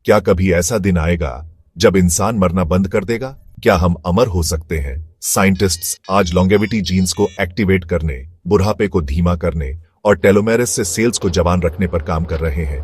क्या कभी ऐसा दिन आएगा जब इंसान मरना बंद कर देगा? क्या हम अमर हो सकते हैं? साइंटिस्ट्स आज लॉन्गेविटी जीन्स को एक्टिवेट करने, बुढ़ापे को धीमा करने और टेलोमेरस से सेल्स को जवान रखने पर काम कर रहे हैं।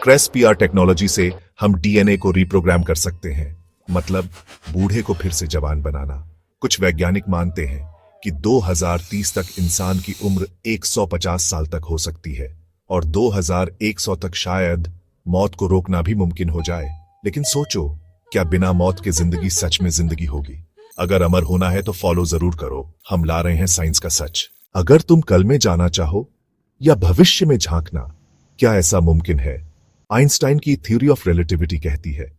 क्रेस्पियर टेक्नोलॉजी से हम डीएनए को रिप्रोग्राम कर सकते हैं, मतलब बूढ़े को फिर से जवान बनाना। कुछ वैज्ञानिक मानते हैं कि 2030 तक इंसान की उम्र 150 साल तक हो सकती है और 2100 तक शायद मौत को रोकना भी मुमकिन हो जाए। लेकिन सोचो, क्या बिना मौत के जिंदगी सच में जिंदगी होगी? अगर अमर होना है तो फॉलो जरूर करो। हम ला रहे हैं साइंस का सच। अगर तुम कल में जाना चाहो या भविष्य में झांकना, क्या ऐसा मुमकिन है? आइंस्टाइन की थ्योरी ऑफ रिलेटिविटी कहती है,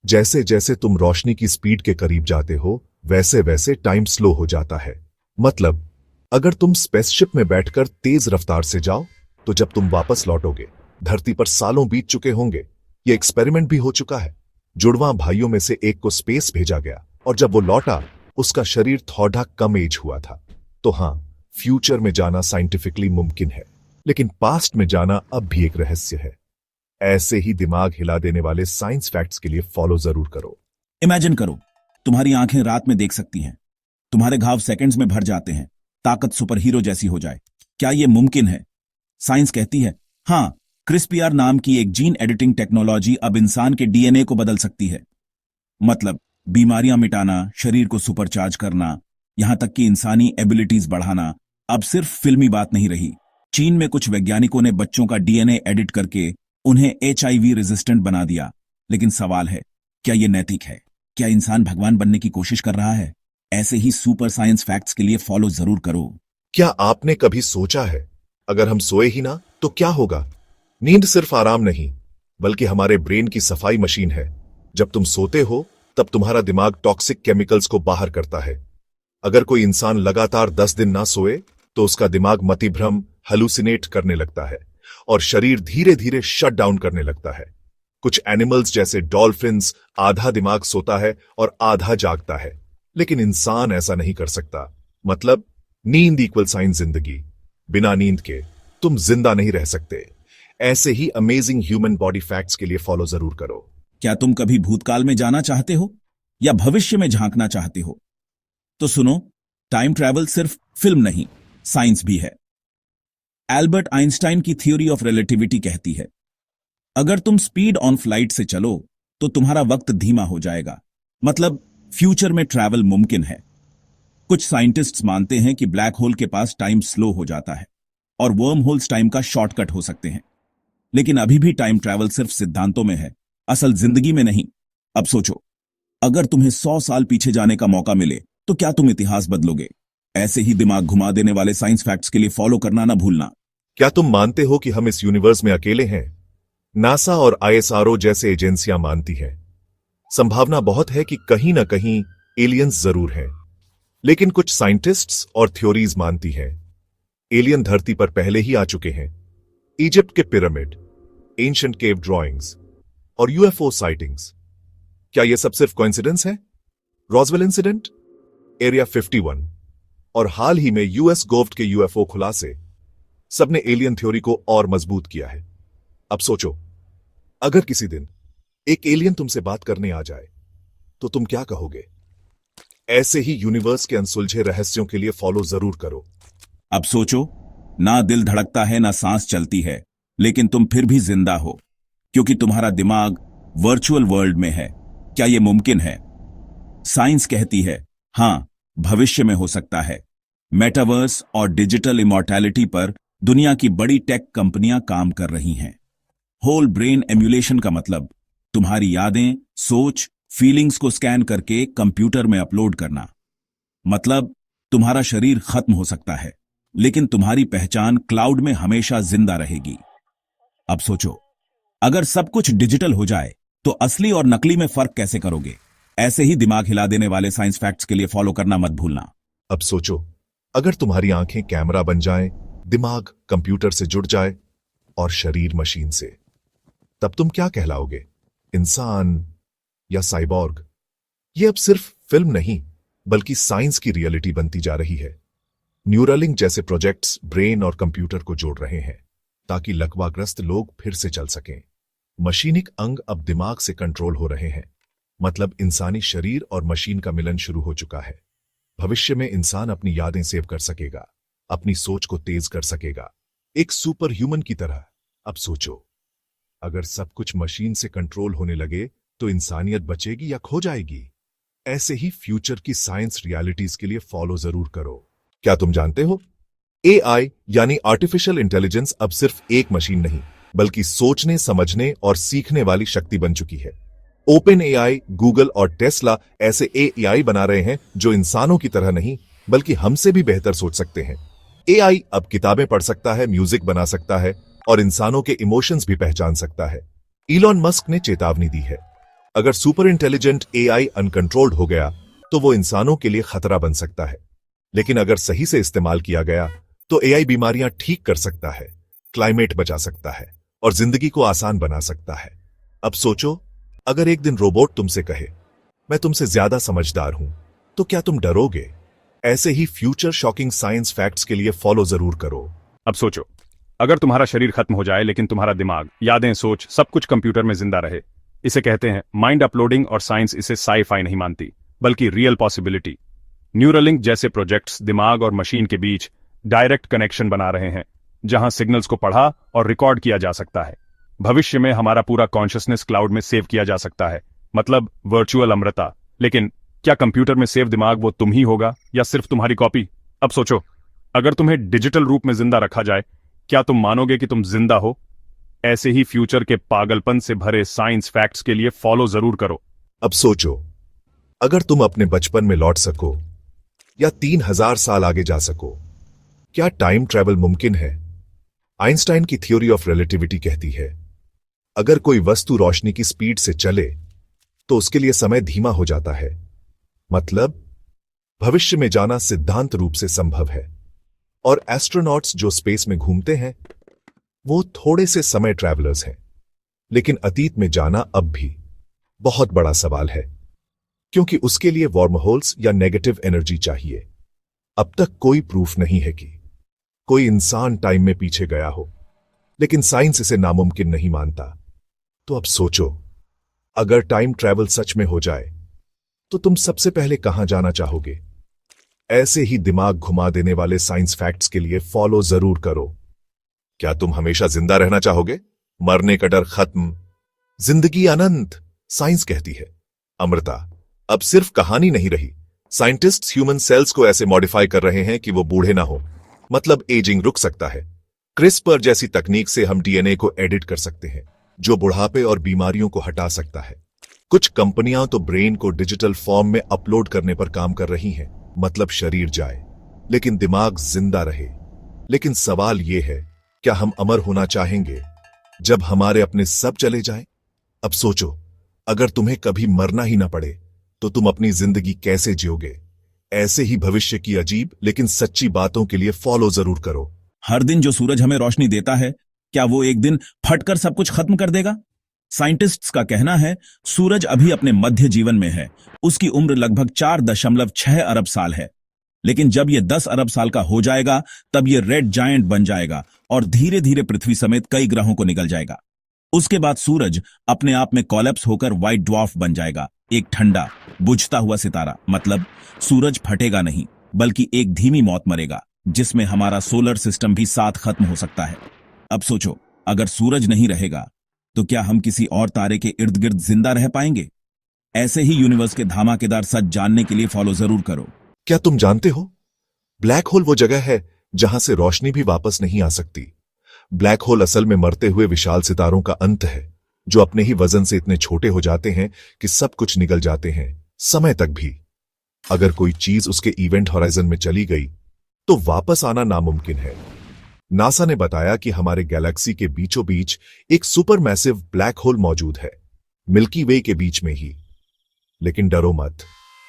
जैसे जैसे तुम रोशनी की स्पीड के करीब जाते हो वैसे वैसे टाइम स्लो हो जाता है। मतलब अगर तुम स्पेसशिप में बैठकर तेज रफ्तार से जाओ तो जब तुम वापस लौटोगे धरती पर सालों बीत चुके होंगे। यह एक्सपेरिमेंट भी हो चुका है। जुड़वां भाइयों में से एक को स्पेस भेजा गया और जब वो लौटा उसका शरीर थोड़ा कम एज हुआ था। तो हां, फ्यूचर में जाना साइंटिफिकली मुमकिन है, लेकिन पास्ट में जाना अब भी एक रहस्य है। ऐसे ही दिमाग हिला देने वाले साइंस फैक्ट्स के लिए फॉलो जरूर करो। इमेजिन करो, तुम्हारी आंखें रात में देख सकती हैं, तुम्हारे घाव सेकंड्स में भर जाते हैं, ताकत सुपर हीरो जैसी हो जाए। क्या यह मुमकिन है? साइंस कहती है हां, क्रिस्पियर नाम की एक जीन एडिटिंग टेक्नोलॉजी अब इंसान के डीएनए को बदल सकती है। मतलब बीमारियां मिटाना, शरीर को सुपरचार्ज करना, यहां तक कि इंसानी एबिलिटीज बढ़ाना अब सिर्फ फिल्मी बात नहीं रही। चीन में कुछ वैज्ञानिकों ने बच्चों का डीएनए एडिट करके उन्हें एचआईवी रेजिस्टेंट बना दिया। लेकिन सवाल है, क्या यह नैतिक है? क्या इंसान भगवान बनने की कोशिश कर रहा है? ऐसे ही सुपर साइंस फैक्ट्स के लिए फॉलो जरूर करो। क्या आपने कभी सोचा है, अगर हम सोए ही ना तो क्या होगा? नींद सिर्फ आराम नहीं, बल्कि हमारे ब्रेन की सफाई मशीन है। जब तुम सोते हो तब तुम्हारा दिमाग टॉक्सिक केमिकल्स को बाहर करता है। अगर कोई इंसान लगातार 10 दिन ना सोए तो उसका दिमाग मतिभ्रम, हेलुसिनेट करने लगता है और शरीर धीरे धीरे शट डाउन करने लगता है। कुछ एनिमल्स जैसे डॉल्फिन्स आधा दिमाग सोता है और आधा जागता है, लेकिन इंसान ऐसा नहीं कर सकता। मतलब नींद इक्वल साइंस जिंदगी। बिना नींद के तुम जिंदा नहीं रह सकते। ऐसे ही अमेजिंग ह्यूमन बॉडी फैक्ट्स के लिए फॉलो जरूर करो। क्या तुम कभी भूतकाल में जाना चाहते हो या भविष्य में झांकना चाहते हो? तो सुनो, टाइम ट्रैवल सिर्फ फिल्म नहीं, साइंस भी है। एल्बर्ट आइंस्टाइन की थ्योरी ऑफ रिलेटिविटी कहती है, अगर तुम स्पीड ऑन फ्लाइट से चलो तो तुम्हारा वक्त धीमा हो जाएगा। मतलब फ्यूचर में ट्रैवल मुमकिन है। कुछ साइंटिस्ट्स मानते हैं कि ब्लैक होल के पास टाइम स्लो हो जाता है और वर्म होल्स टाइम का शॉर्टकट हो सकते हैं। लेकिन अभी भी टाइम ट्रैवल सिर्फ सिद्धांतों में है, असल जिंदगी में नहीं। अब सोचो, अगर तुम्हें 100 साल पीछे जाने का मौका मिले तो क्या तुम इतिहास बदलोगे? ऐसे ही दिमाग घुमा देने वाले साइंस फैक्ट्स के लिए फॉलो करना ना भूलना। क्या तुम मानते हो कि हम इस यूनिवर्स में अकेले हैं? नासा और आईएसआरओ जैसे एजेंसियां मानती हैं संभावना बहुत है कि कहीं ना कहीं एलियंस जरूर हैं। लेकिन कुछ साइंटिस्ट्स और थ्योरीज मानती हैं एलियन धरती पर पहले ही आ चुके हैं। इजिप्ट के पिरामिड, एंशिएंट केव ड्राइंग्स और यूएफओ साइटिंग्स। क्या यह सब सिर्फ कोइंसिडेंस है? रॉसवेल इंसिडेंट, एरिया 51 और हाल ही में यूएस गोव्ट के यूएफओ खुलासे सबने एलियन थ्योरी को और मजबूत किया है। अब सोचो, अगर किसी दिन एक एलियन तुमसे बात करने आ जाए तो तुम क्या कहोगे? ऐसे ही यूनिवर्स के अनसुलझे रहस्यों के लिए फॉलो जरूर करो। अब सोचो, ना दिल धड़कता है ना सांस चलती है, लेकिन तुम फिर भी जिंदा हो क्योंकि तुम्हारा दिमाग वर्चुअल वर्ल्ड में है। क्या यह मुमकिन है? साइंस कहती है हां, भविष्य में हो सकता है। मेटावर्स और डिजिटल इमॉर्टैलिटी पर दुनिया की बड़ी टेक कंपनियां काम कर रही हैं। होल ब्रेन एम्यूलेशन का मतलब तुम्हारी यादें, सोच, फीलिंग्स को स्कैन करके कंप्यूटर में अपलोड करना। मतलब तुम्हारा शरीर खत्म हो सकता है, लेकिन तुम्हारी पहचान क्लाउड में हमेशा जिंदा रहेगी। अब सोचो, अगर सब कुछ डिजिटल हो जाए तो असली और नकली में फर्क कैसे करोगे? ऐसे ही दिमाग हिला देने वाले साइंस फैक्ट्स के लिए फॉलो करना मत भूलना। अब सोचो, अगर तुम्हारी आंखें कैमरा बन जाएं, दिमाग कंप्यूटर से जुड़ जाए और शरीर मशीन से, तब तुम क्या कहलाओगे? इंसान या साइबॉर्ग? यह अब सिर्फ फिल्म नहीं बल्कि साइंस की रियलिटी बनती जा रही है। न्यूरालिंक जैसे प्रोजेक्ट्स ब्रेन और कंप्यूटर को जोड़ रहे हैं ताकि लकवाग्रस्त लोग फिर से चल सकें। मशीनिक अंग अब दिमाग से कंट्रोल हो रहे हैं। मतलब इंसानी शरीर और मशीन का मिलन शुरू हो चुका है। भविष्य में इंसान अपनी यादें सेव कर सकेगा, अपनी सोच को तेज कर सकेगा, एक सुपर ह्यूमन की तरह। अब सोचो, अगर सब कुछ मशीन से कंट्रोल होने लगे तो इंसानियत बचेगी या खो जाएगी? ऐसे ही फ्यूचर की साइंस रियलिटीज के लिए फॉलो जरूर करो। क्या तुम जानते हो, एआई यानी आर्टिफिशियल इंटेलिजेंस अब सिर्फ एक मशीन नहीं, बल्कि सोचने, समझने और सीखने वाली शक्ति बन चुकी है। ओपन एआई, गूगल और टेस्ला ऐसे एआई बना रहे हैं जो इंसानों की तरह नहीं, बल्कि हमसे भी बेहतर सोच सकते हैं। एआई अब किताबें पढ़ सकता है, म्यूजिक बना सकता है और इंसानों के इमोशंस भी पहचान सकता है। इलॉन मस्क ने चेतावनी दी है, अगर सुपर इंटेलिजेंट एआई अनकंट्रोल्ड हो गया तो वो इंसानों के लिए खतरा बन सकता है। लेकिन अगर सही से इस्तेमाल किया गया तो एआई बीमारियां ठीक कर सकता है, क्लाइमेट बचा सकता है और जिंदगी को आसान बना सकता है। अब सोचो, अगर एक दिन रोबोट तुमसे कहे, मैं तुमसे ज्यादा समझदार हूं, तो क्या तुम डरोगे? ऐसे ही फ्यूचर शॉकिंग साइंस फैक्ट्स के लिए फॉलो जरूर करो। अब सोचो, अगर तुम्हारा शरीर खत्म हो जाए लेकिन तुम्हारा दिमाग, यादें, सोच सब कुछ कंप्यूटर में जिंदा रहे। इसे कहते हैं माइंड अपलोडिंग और साइंस इसे साई-फाई नहीं मानती, बल्कि रियल पॉसिबिलिटी। न्यूरलिंक जैसे प्रोजेक्ट्स दिमाग और मशीन के बीच डायरेक्ट कनेक्शन बना रहे हैं, जहां सिग्नल्स को पढ़ा और रिकॉर्ड किया जा सकता है। भविष्य में हमारा पूरा कॉन्शियसनेस क्लाउड में सेव किया जा सकता है, मतलब वर्चुअल अमृता। लेकिन क्या कंप्यूटर में सेव दिमाग वो तुम ही होगा या सिर्फ तुम्हारी कॉपी? अब सोचो, अगर तुम्हें डिजिटल रूप में जिंदा रखा जाए, क्या तुम मानोगे कि तुम जिंदा हो? ऐसे ही फ्यूचर के पागलपन से भरे साइंस फैक्ट्स के लिए फॉलो जरूर करो। अब सोचो, अगर तुम अपने बचपन में लौट सको या 3000 साल आगे जा सको, क्या टाइम ट्रैवल मुमकिन है? आइंस्टाइन की थ्योरी ऑफ रिलेटिविटी कहती है, अगर कोई वस्तु रोशनी की स्पीड से चले तो उसके लिए समय धीमा हो जाता है। मतलब भविष्य में जाना सिद्धांत रूप से संभव है। और एस्ट्रोनॉट्स जो स्पेस में घूमते हैं वो थोड़े से समय ट्रैवलर्स हैं। लेकिन अतीत में जाना अब भी बहुत बड़ा सवाल है, क्योंकि उसके लिए वार्म होल्स या नेगेटिव एनर्जी चाहिए। अब तक कोई प्रूफ नहीं है कि कोई इंसान टाइम में पीछे गया हो, लेकिन साइंस इसे नामुमकिन नहीं मानता। तो अब सोचो, अगर टाइम ट्रैवल सच में हो जाए तो तुम सबसे पहले कहां जाना चाहोगे? ऐसे ही दिमाग घुमा देने वाले साइंस फैक्ट्स के लिए फॉलो जरूर करो। क्या तुम हमेशा जिंदा रहना चाहोगे? मरने का डर खत्म, जिंदगी अनंत। साइंस कहती है अमृता अब सिर्फ कहानी नहीं रही। साइंटिस्ट्स ह्यूमन सेल्स को ऐसे मॉडिफाई कर रहे हैं कि वो बूढ़े ना हो, मतलब एजिंग रुक सकता है। क्रिस्पर जैसी तकनीक से हम डीएनए को एडिट कर सकते हैं, जो बुढ़ापे और बीमारियों को हटा सकता है। कुछ कंपनियां तो ब्रेन को डिजिटल फॉर्म में अपलोड करने पर काम कर रही हैं, मतलब शरीर जाए लेकिन दिमाग जिंदा रहे। लेकिन सवाल यह है, क्या हम अमर होना चाहेंगे जब हमारे अपने सब चले जाएं? अब सोचो, अगर तुम्हें कभी मरना ही ना पड़े तो तुम अपनी जिंदगी कैसे जियोगे? ऐसे ही भविष्य की अजीब लेकिन सच्ची बातों के लिए फॉलो जरूर करो। हर दिन जो सूरज हमें रोशनी देता है, क्या वो एक दिन फटकर सब कुछ खत्म कर देगा? साइंटिस्ट्स का कहना है सूरज अभी अपने मध्य जीवन में है। उसकी उम्र लगभग 4.6 अरब साल है। लेकिन जब ये 10 अरब साल का हो जाएगा, तब ये रेड जायंट बन जाएगा और धीरे धीरे पृथ्वी समेत कई ग्रहों को निगल जाएगा। उसके बाद सूरज अपने आप में कोलैप्स होकर व्हाइट ड्वार्फ बन जाएगा, एक ठंडा बुझता हुआ सितारा। मतलब सूरज फटेगा नहीं, बल्कि एक धीमी मौत मरेगा, जिसमें हमारा सोलर सिस्टम भी साथ खत्म हो सकता है। अब सोचो, अगर सूरज नहीं रहेगा तो क्या हम किसी और तारे के इर्द गिर्द जिंदा रह पाएंगे? ऐसे ही यूनिवर्स के धमाकेदार सच जानने के लिए फॉलो जरूर करो। क्या तुम जानते हो, ब्लैक होल वो जगह है जहां से रोशनी भी वापस नहीं आ सकती। ब्लैक होल असल में मरते हुए विशाल सितारों का अंत है, जो अपने ही वजन से इतने छोटे हो जाते हैं कि सब कुछ निगल जाते हैं, समय तक भी। अगर कोई चीज उसके इवेंट होराइजन में चली गई तो वापस आना नामुमकिन है। नासा ने बताया कि हमारे गैलेक्सी के बीचों बीच एक सुपर मैसिव ब्लैक होल मौजूद है, मिल्की वे के बीच में ही। लेकिन डरो मत,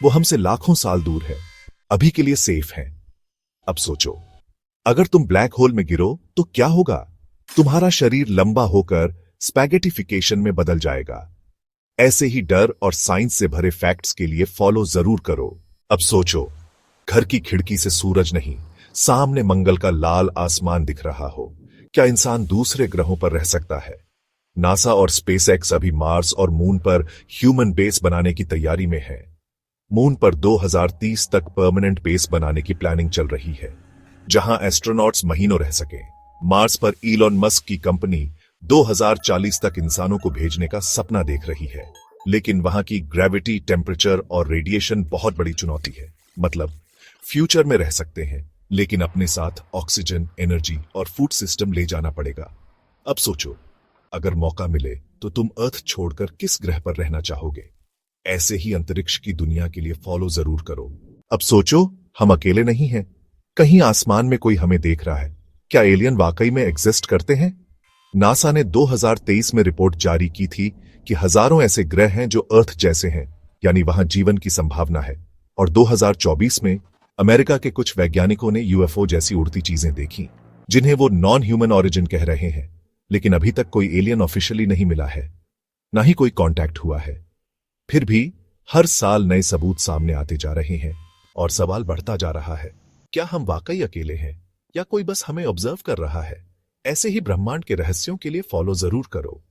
वो हमसे लाखों साल दूर है, अभी के लिए सेफ है। अब सोचो, अगर तुम ब्लैक होल में गिरो तो क्या होगा? तुम्हारा शरीर लंबा होकर स्पैगेटिफिकेशन में बदल जाएगा। ऐसे ही डर और साइंस से भरे फैक्ट्स के लिए फॉलो जरूर करो। अब सोचो, घर की खिड़की से सूरज नहीं, सामने मंगल का लाल आसमान दिख रहा हो, क्या इंसान दूसरे ग्रहों पर रह सकता है? नासा और स्पेसएक्स अभी मार्स और मून पर ह्यूमन बेस बनाने की तैयारी में है। मून पर 2030 तक परमानेंट बेस बनाने की प्लानिंग चल रही है, जहां एस्ट्रोनॉट्स महीनों रह सके। मार्स पर इलॉन मस्क की कंपनी 2040 तक इंसानों को भेजने का सपना देख रही है, लेकिन वहां की ग्रेविटी, टेम्परेचर और रेडिएशन बहुत बड़ी चुनौती है। मतलब फ्यूचर में रह सकते हैं, लेकिन अपने साथ ऑक्सीजन, एनर्जी और फूड सिस्टम ले जाना पड़ेगा। अब सोचो, अगर मौका मिले तो तुम अर्थ छोड़कर किस ग्रह पर रहना चाहोगे? ऐसे ही अंतरिक्ष की दुनिया के लिए फॉलो जरूर करो। अब सोचो, हम अकेले नहीं हैं। कहीं आसमान में कोई हमें देख रहा है। क्या एलियन वाकई में एग्जिस्ट करते हैं? नासा ने 2023 में रिपोर्ट जारी की थी कि हजारों ऐसे ग्रह हैं जो अर्थ जैसे हैं, यानी वहां जीवन की संभावना है। और 2024 में अमेरिका के कुछ वैज्ञानिकों ने यूएफओ जैसी उड़ती चीजें देखी, जिन्हें वो नॉन ह्यूमन ऑरिजिन कह रहे हैं। लेकिन अभी तक कोई एलियन ऑफिशियली नहीं मिला है, ना ही कोई कांटेक्ट हुआ है। फिर भी हर साल नए सबूत सामने आते जा रहे हैं और सवाल बढ़ता जा रहा है, क्या हम वाकई अकेले हैं या कोई बस हमें ऑब्जर्व कर रहा है? ऐसे ही ब्रह्मांड के रहस्यों के लिए फॉलो जरूर करो।